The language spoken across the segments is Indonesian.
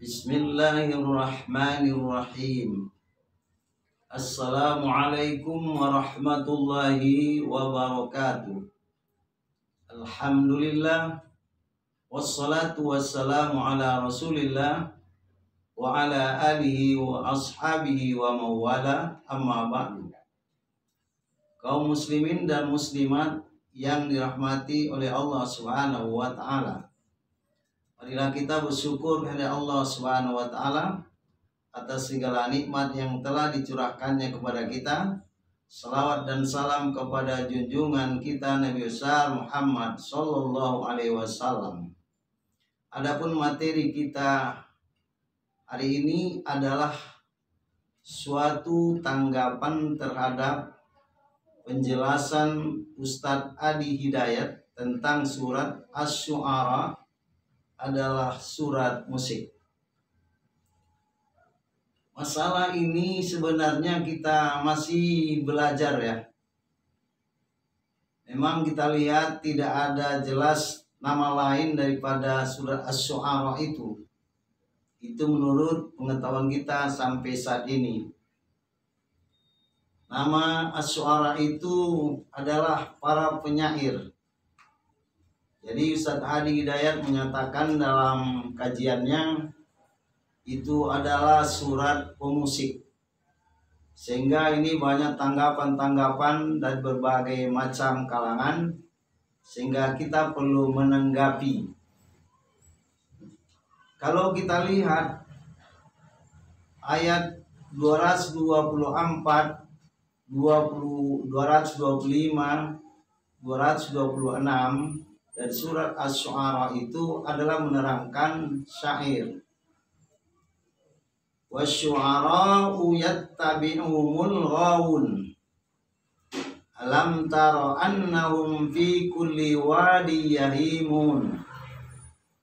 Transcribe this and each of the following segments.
Bismillahirrahmanirrahim. Assalamualaikum warahmatullahi wabarakatuh. Alhamdulillah, wassalatu wassalamu ala rasulillah wa ala alihi wa ashabihi wa mawala, amma ba'du. Kaum muslimin dan muslimat yang dirahmati oleh Allah Subhanahu wa ta'ala, marilah kita bersyukur kepada Allah Subhanahu wa ta'ala atas segala nikmat yang telah dicurahkannya kepada kita. Salawat dan salam kepada junjungan kita Nabi besar Muhammad sallallahu alaihi wasallam. Adapun materi kita hari ini adalah suatu tanggapan terhadap penjelasan Ustadz Adi Hidayat tentang surat Asy-Syu'ara adalah surat musik. Masalah ini sebenarnya kita masih belajar ya. Memang kita lihat tidak ada jelas nama lain daripada surat Asy-Syu'ara itu. Itu menurut pengetahuan kita sampai saat ini. Nama Asy-Syu'ara itu adalah para penyair. Jadi Ustadz Adi Hidayat menyatakan dalam kajiannya itu adalah surat pemusik. Sehingga ini banyak tanggapan-tanggapan dari berbagai macam kalangan, sehingga kita perlu menanggapi. Kalau kita lihat ayat 224, 225, 226 dari surat Asy-Syu'ara itu adalah menerangkan syair. Wasyu'ara'u yattabi'uhumul ghawun. Alam tara annahum fi kulli wadi yahimun.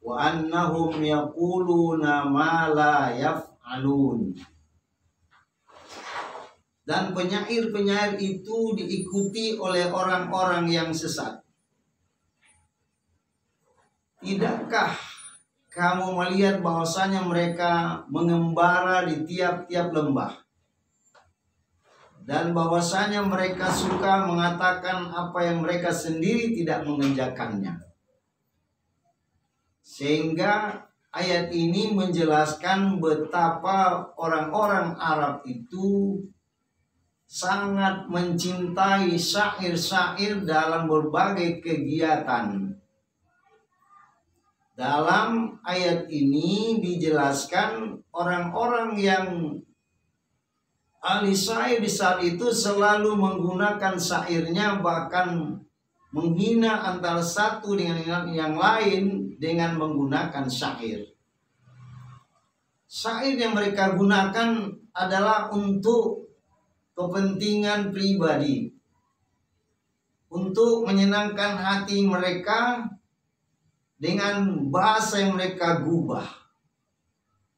Wa annahum yaquluna ma la yaf'alun. Dan penyair-penyair itu diikuti oleh orang-orang yang sesat. Tidakkah kamu melihat bahwasanya mereka mengembara di tiap-tiap lembah, dan bahwasanya mereka suka mengatakan apa yang mereka sendiri tidak mengerjakannya? Sehingga ayat ini menjelaskan betapa orang-orang Arab itu sangat mencintai syair-syair dalam berbagai kegiatan. Dalam ayat ini dijelaskan orang-orang yang ahli syair di saat itu selalu menggunakan syairnya, bahkan menghina antara satu dengan yang lain dengan menggunakan syair. Syair yang mereka gunakan adalah untuk kepentingan pribadi, untuk menyenangkan hati mereka dengan bahasa yang mereka gubah.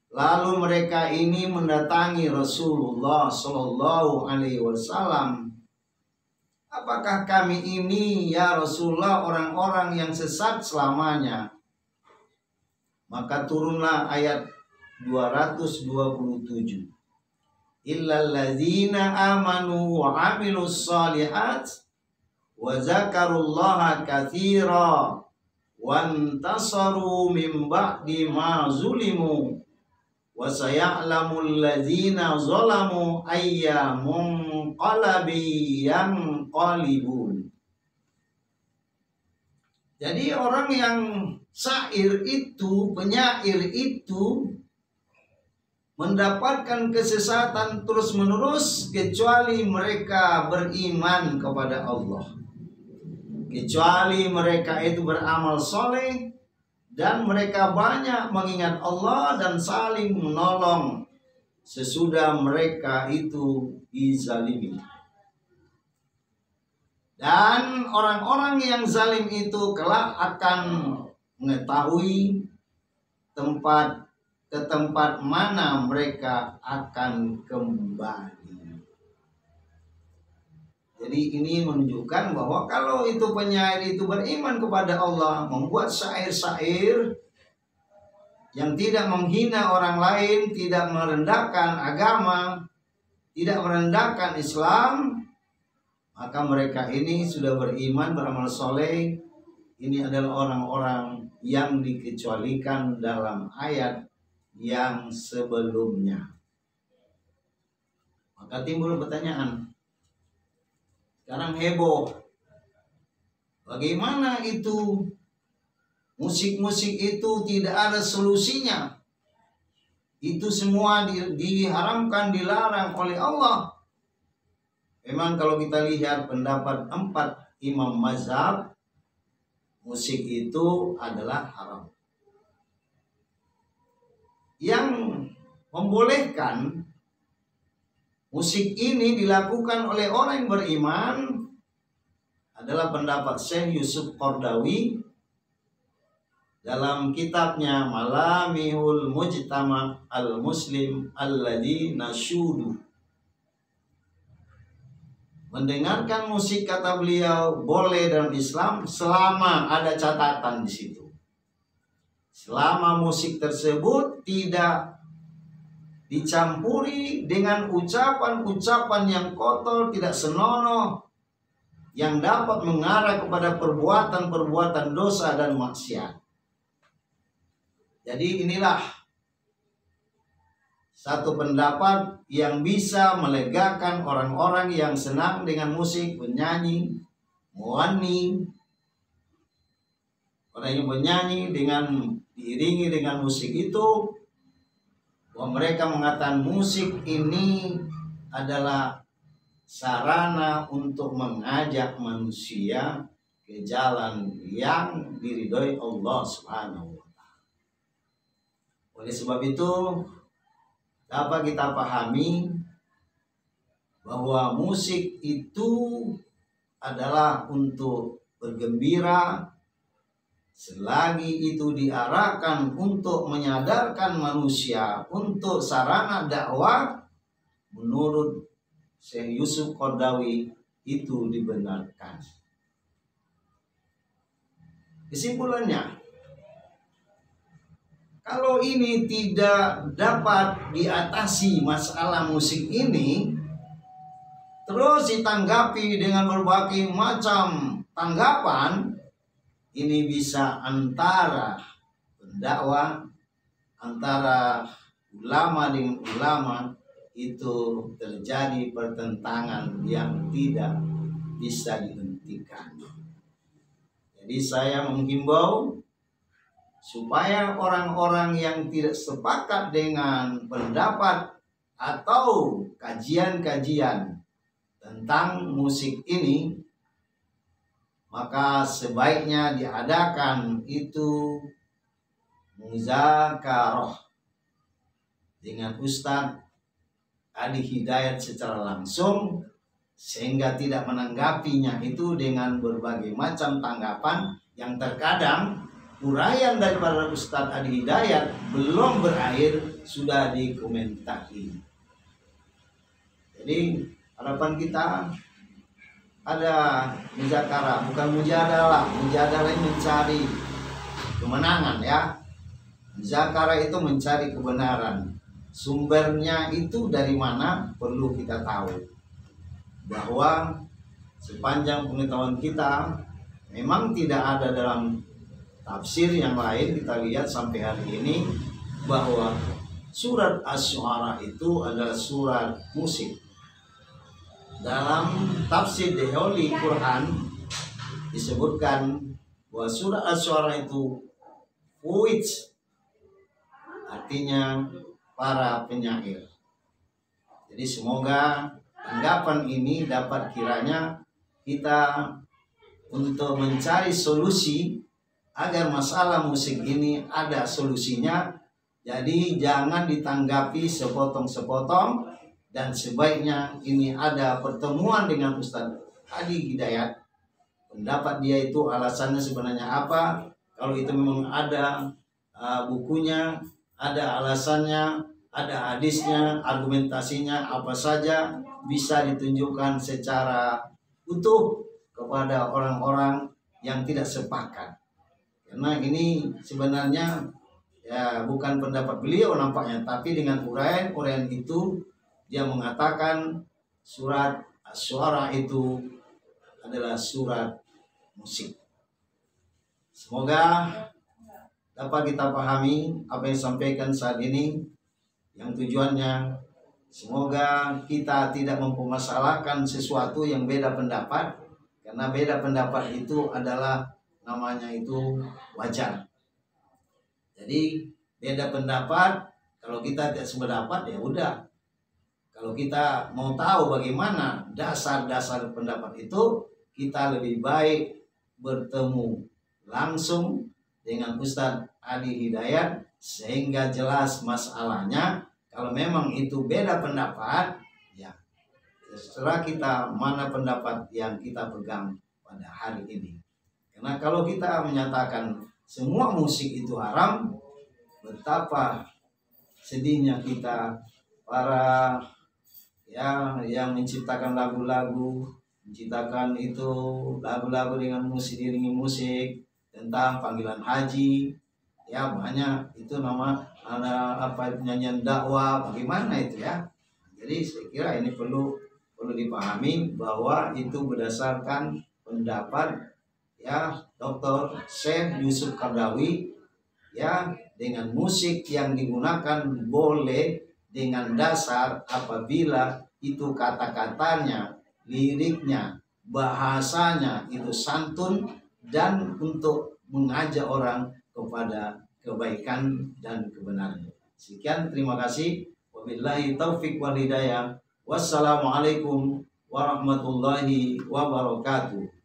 Lalu mereka ini mendatangi Rasulullah Shallallahu Alaihi Wasallam. Apakah kami ini ya Rasulullah orang-orang yang sesat selamanya? Maka turunlah ayat 227. Illal ladzina amanu wa amilus shalihat wa zakarullaha katsira wantasaru min ba'di ma zulimu wa saya'lamul ladzina zalamu ayya munqalabi yanqalibun. Jadi orang yang syair itu, penyair itu mendapatkan kesesatan terus-menerus kecuali mereka beriman kepada Allah. Kecuali mereka itu beramal soleh dan mereka banyak mengingat Allah dan saling menolong sesudah mereka itu dizalimi. Dan orang-orang yang zalim itu kelak akan mengetahui ke tempat mana mereka akan kembali. Jadi ini menunjukkan bahwa kalau itu penyair itu beriman kepada Allah, membuat syair-syair, yang tidak menghina orang lain, tidak merendahkan agama, tidak merendahkan Islam, maka mereka ini sudah beriman, beramal soleh. Ini adalah orang-orang yang dikecualikan dalam ayat yang sebelumnya. Maka timbul pertanyaan, sekarang heboh, bagaimana itu musik-musik itu tidak ada solusinya? Itu semua diharamkan, dilarang oleh Allah. Memang kalau kita lihat pendapat 4 imam mazhab, musik itu adalah haram. Yang membolehkan musik ini dilakukan oleh orang yang beriman adalah pendapat Syekh Yusuf Qardawi dalam kitabnya Malamihul Mujtama al-Muslim alladzi nashudu. Mendengarkan musik, kata beliau, boleh dalam Islam selama ada catatan di situ. Selama musik tersebut tidak dicampuri dengan ucapan-ucapan yang kotor, tidak senonoh, yang dapat mengarah kepada perbuatan-perbuatan dosa dan maksiat. Jadi inilah satu pendapat yang bisa melegakan orang-orang yang senang dengan musik, menyanyi, muanni. Orang yang menyanyi dengan diiringi dengan musik itu, bahwa mereka mengatakan musik ini adalah sarana untuk mengajak manusia ke jalan yang diridhoi Allah Subhanahu wa Ta'ala. Oleh sebab itu, dapat kita pahami bahwa musik itu adalah untuk bergembira selagi itu diarahkan untuk menyadarkan manusia, untuk sarana dakwah. Menurut Syekh Yusuf Qardawi itu dibenarkan. Kesimpulannya, kalau ini tidak dapat diatasi masalah musik ini, terus ditanggapi dengan berbagai macam tanggapan, ini bisa antara pendakwah, antara ulama dengan ulama, itu terjadi pertentangan yang tidak bisa dihentikan. Jadi saya menghimbau supaya orang-orang yang tidak sepakat dengan pendapat atau kajian-kajian tentang musik ini, maka sebaiknya diadakan itu muzakarah dengan Ustadz Adi Hidayat secara langsung, sehingga tidak menanggapinya itu dengan berbagai macam tanggapan yang terkadang uraian daripada Ustadz Adi Hidayat belum berakhir sudah dikomentari. Jadi harapan kita ada muzakarah, bukan mujadalah. Mujadalah ini mencari kemenangan ya. Muzakarah itu mencari kebenaran. Sumbernya itu dari mana perlu kita tahu. Bahwa sepanjang pengetahuan kita memang tidak ada dalam tafsir yang lain. Kita lihat sampai hari ini bahwa surat Asy-Syu'ara itu adalah surat musik. Dalam tafsir The Holy Quran disebutkan bahwa surat Asy-Syu'ara itu poets, artinya para penyair. Jadi semoga tanggapan ini dapat kiranya kita untuk mencari solusi agar masalah musik ini ada solusinya. Jadi jangan ditanggapi sepotong-sepotong, dan sebaiknya ini ada pertemuan dengan Ustadz Adi Hidayat. Pendapat dia itu alasannya sebenarnya apa? Kalau itu memang ada bukunya, ada alasannya, ada hadisnya, argumentasinya apa saja, bisa ditunjukkan secara utuh kepada orang-orang yang tidak sepakat. Karena ini sebenarnya ya bukan pendapat beliau nampaknya, tapi dengan uraian itu dia mengatakan surat Asy-Syu'ara itu adalah surat musik. Semoga dapat kita pahami apa yang disampaikan saat ini, yang tujuannya semoga kita tidak mempermasalahkan sesuatu yang beda pendapat, karena beda pendapat itu adalah namanya itu wajar. Jadi beda pendapat, kalau kita tidak sependapat ya udah. Kalau kita mau tahu bagaimana dasar-dasar pendapat itu, kita lebih baik bertemu langsung dengan Ustadz Ali Hidayat sehingga jelas masalahnya. Kalau memang itu beda pendapat, ya terserah kita mana pendapat yang kita pegang pada hari ini. Karena kalau kita menyatakan semua musik itu haram, betapa sedihnya kita para yang menciptakan lagu-lagu, menciptakan itu lagu-lagu dengan musik, diiringi musik tentang panggilan haji, ya banyak itu nama ada apa nyanyian dakwah, bagaimana itu ya. Jadi saya kira ini perlu dipahami bahwa itu berdasarkan pendapat ya Dr. Syekh Yusuf Qaradawi, ya dengan musik yang digunakan boleh dengan dasar apabila itu kata-katanya, liriknya, bahasanya itu santun dan untuk mengajak orang kepada kebaikan dan kebenaran. Sekian, terima kasih. Wabillahi taufik wal hidayah. Wassalamualaikum warahmatullahi wabarakatuh.